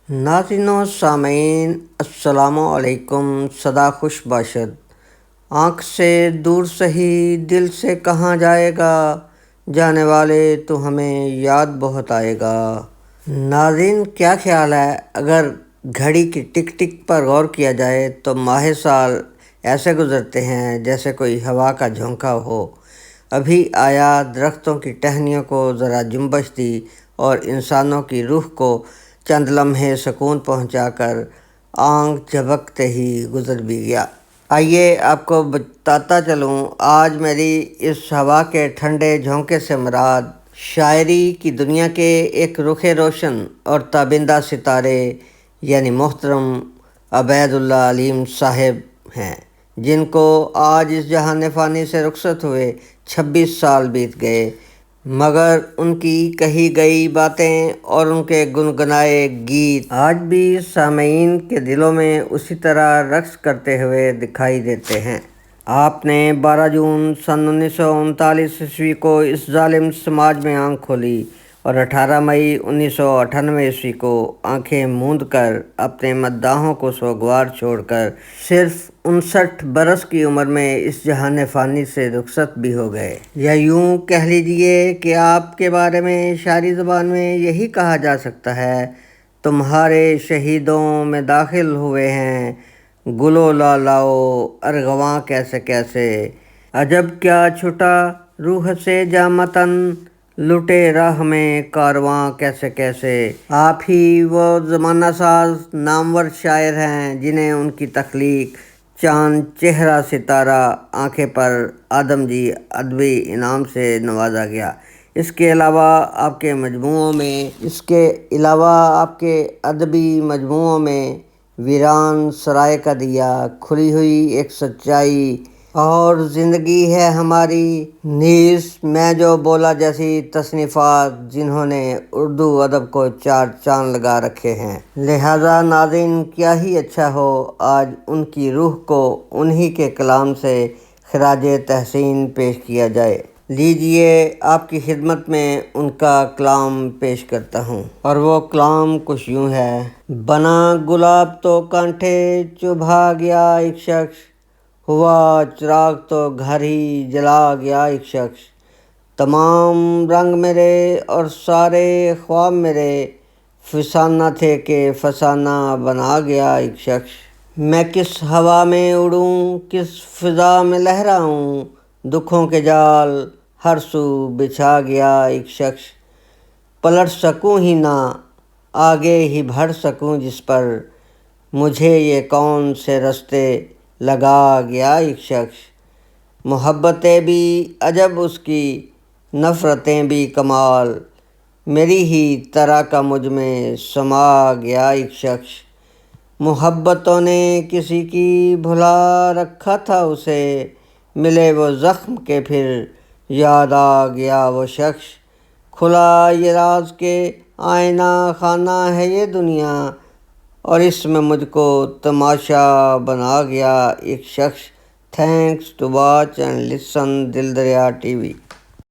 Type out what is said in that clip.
ناظرین و سامعین السلام علیکم۔ صدا خوش باشد، آنکھ سے دور سہی دل سے کہاں جائے گا، جانے والے تو ہمیں یاد بہت آئے گا۔ ناظرین، کیا خیال ہے اگر گھڑی کی ٹک ٹک پر غور کیا جائے تو ماہ سال ایسے گزرتے ہیں جیسے کوئی ہوا کا جھونکا ہو۔ ابھی آیا، درختوں کی ٹہنیوں کو ذرا جنبش دی اور انسانوں کی روح کو چند لمحے سکون پہنچا کر آنکھ جھپکتے ہی گزر بھی گیا۔ آئیے آپ کو بتاتا چلوں، آج میری اس ہوا کے ٹھنڈے جھونکے سے مراد شاعری کی دنیا کے ایک رخ روشن اور تابندہ ستارے یعنی محترم عبید اللہ علیم صاحب ہیں، جن کو آج اس جہان فانی سے رخصت ہوئے 26 سال بیت گئے، مگر ان کی کہی گئی باتیں اور ان کے گنگنائے گیت آج بھی سامعین کے دلوں میں اسی طرح رقص کرتے ہوئے دکھائی دیتے ہیں۔ آپ نے 12 جون سن 1939 عیسوی کو اس ظالم سماج میں آنکھ کھولی اور 18 مئی 1998 عیسوی کو آنکھیں موند کر اپنے مداحوں کو سوگوار چھوڑ کر صرف 59 برس کی عمر میں اس جہان فانی سے رخصت بھی ہو گئے۔ یا یوں کہہ لیجئے کہ آپ کے بارے میں شاعری زبان میں یہی کہا جا سکتا ہے، تمہارے شہیدوں میں داخل ہوئے ہیں گل و لالاؤ ارغواں کیسے کیسے، عجب کیا چھٹا روح سے جامہ تن، لٹے راہ میں کارواں کیسے کیسے۔ آپ ہی وہ زمانہ ساز نامور شاعر ہیں جنہیں ان کی تخلیق چاند چہرہ ستارہ آنکھیں پر آدم جی ادبی انعام سے نوازا گیا۔ اس کے علاوہ آپ کے ادبی مجموعوں میں ویران سرائے کا دیا، کھلی ہوئی ایک سچائی اور زندگی ہے ہماری، نیز میں جو بولا جیسی تصنیفات جنہوں نے اردو ادب کو 4 چاند لگا رکھے ہیں۔ لہٰذا ناظرین، کیا ہی اچھا ہو آج ان کی روح کو انہی کے کلام سے خراج تحسین پیش کیا جائے۔ لیجئے آپ کی خدمت میں ان کا کلام پیش کرتا ہوں، اور وہ کلام کچھ یوں ہے۔ بنا گلاب تو کانٹے چبھا گیا ایک شخص، ہوا چراغ تو گھر ہی جلا گیا ایک شخص، تمام رنگ میرے اور سارے خواب میرے فسانہ تھے کہ فسانہ بنا گیا ایک شخص، میں کس ہوا میں اڑوں کس فضا میں لہراؤں، دکھوں کے جال ہر سو بچھا گیا ایک شخص، پلٹ سکوں ہی نہ آگے ہی بڑھ سکوں جس پر، مجھے یہ کون سے رستے لگا گیا ایک شخص، محبتیں بھی عجب اس کی نفرتیں بھی کمال، میری ہی طرح کا مجھ میں سما گیا ایک شخص، محبتوں نے کسی کی بھلا رکھا تھا اسے، ملے وہ زخم کے پھر یاد آ گیا وہ شخص، کھلا یہ راز کہ آئینہ خانہ ہے یہ دنیا، اور اس میں مجھ کو تماشا بنا گیا ایک شخص۔ Thanks to watch and listen Dil Darya T V.